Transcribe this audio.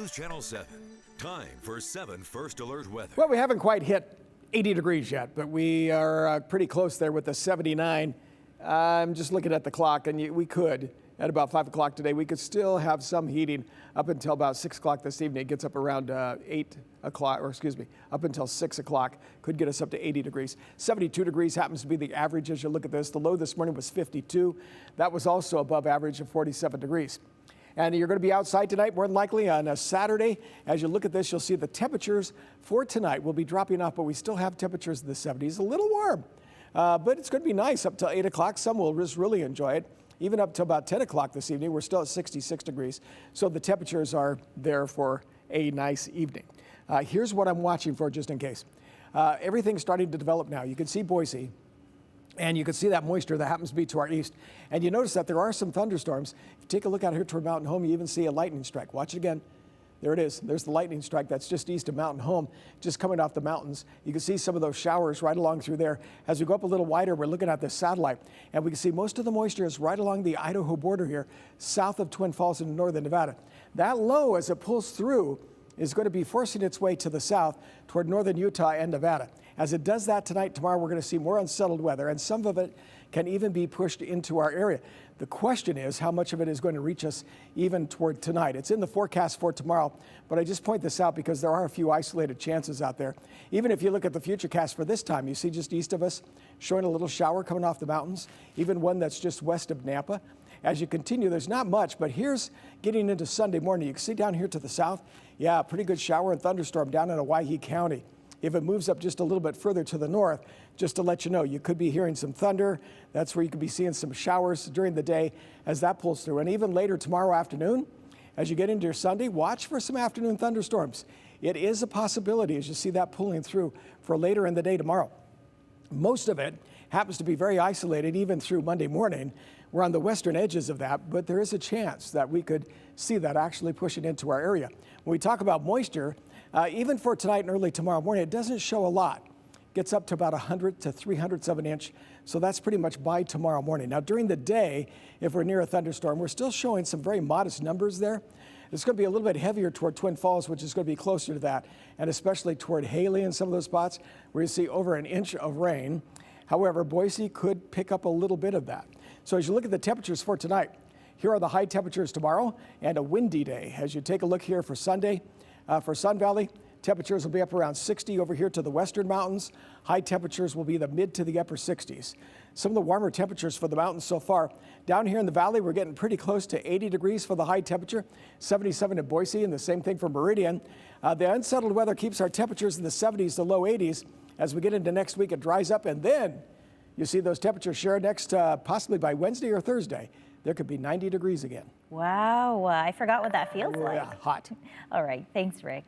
News Channel 7. Time for 7 First Alert weather. Well, we haven't quite hit 80 degrees yet, but we are pretty close there with the 79. I'm just looking at the clock, and we could, at about 5 o'clock today, we could still have some heating up until about 6 o'clock this evening. It gets up around 8 o'clock, or excuse me, up until 6 o'clock. Could get us up to 80 degrees. 72 degrees happens to be the average as you look at this. The low this morning was 52. That was also above average of 47 degrees. And you're going to be outside tonight, more than likely on a Saturday. As you look at this, you'll see the temperatures for tonight will be dropping off, but we still have temperatures in the 70s. A little warm, but it's going to be nice up till 8 o'clock. Some will just really enjoy it. Even up to about 10 o'clock this evening, we're still at 66 degrees. So the temperatures are there for a nice evening. Here's what I'm watching for just in case. Everything's starting to develop now. You can see Boise. And you can see that moisture that happens to be to our east. And you notice that there are some thunderstorms. If you take a look out here toward Mountain Home, you even see a lightning strike. Watch it again. There it is. There's the lightning strike that's just east of Mountain Home, just coming off the mountains. You can see some of those showers right along through there. As we go up a little wider, we're looking at this satellite, and we can see most of the moisture is right along the Idaho border here, south of Twin Falls in northern Nevada. That low, as it pulls through, is going to be forcing its way to the south toward northern Utah and Nevada. As it does that tonight, tomorrow, we're going to see more unsettled weather, and some of it can even be pushed into our area. The question is how much of it is going to reach us even toward tonight. It's in the forecast for tomorrow, but I just point this out because there are a few isolated chances out there. Even if you look at the futurecast for this time, you see just east of us showing a little shower coming off the mountains, even one that's just west of Nampa. As you continue, there's not much, but here's getting into Sunday morning. You can see down here to the south, yeah, pretty good shower and thunderstorm down in Owyhee County. If it moves up just a little bit further to the north, just to let you know, you could be hearing some thunder. That's where you could be seeing some showers during the day as that pulls through. And even later tomorrow afternoon, as you get into your Sunday, watch for some afternoon thunderstorms. It is a possibility as you see that pulling through for later in the day tomorrow. Most of it happens to be very isolated even through Monday morning. We're on the western edges of that, but there is a chance that we could see that actually pushing into our area. When we talk about moisture, even for tonight and early tomorrow morning, it doesn't show a lot. Gets up to about 100 to 300ths of an inch. So that's pretty much by tomorrow morning. Now during the day, if we're near a thunderstorm, we're still showing some very modest numbers there. It's going to be a little bit heavier toward Twin Falls, which is going to be closer to that, and especially toward Haley in some of those spots where you see over an inch of rain. However, Boise could pick up a little bit of that. So as you look at the temperatures for tonight, here are the high temperatures tomorrow and a windy day. As you take a look here for Sunday, for Sun Valley, temperatures will be up around 60 over here to the western mountains. High temperatures will be the mid to the upper 60s. Some of the warmer temperatures for the mountains so far. Down here in the valley, we're getting pretty close to 80 degrees for the high temperature, 77 in Boise, and the same thing for Meridian. The unsettled weather keeps our temperatures in the 70s to low 80s. As we get into next week, it dries up, and then you see those temperatures share next, possibly by Wednesday or Thursday. There could be 90 degrees again. Wow, I forgot what that feels like. Yeah, hot. All right, thanks, Rick.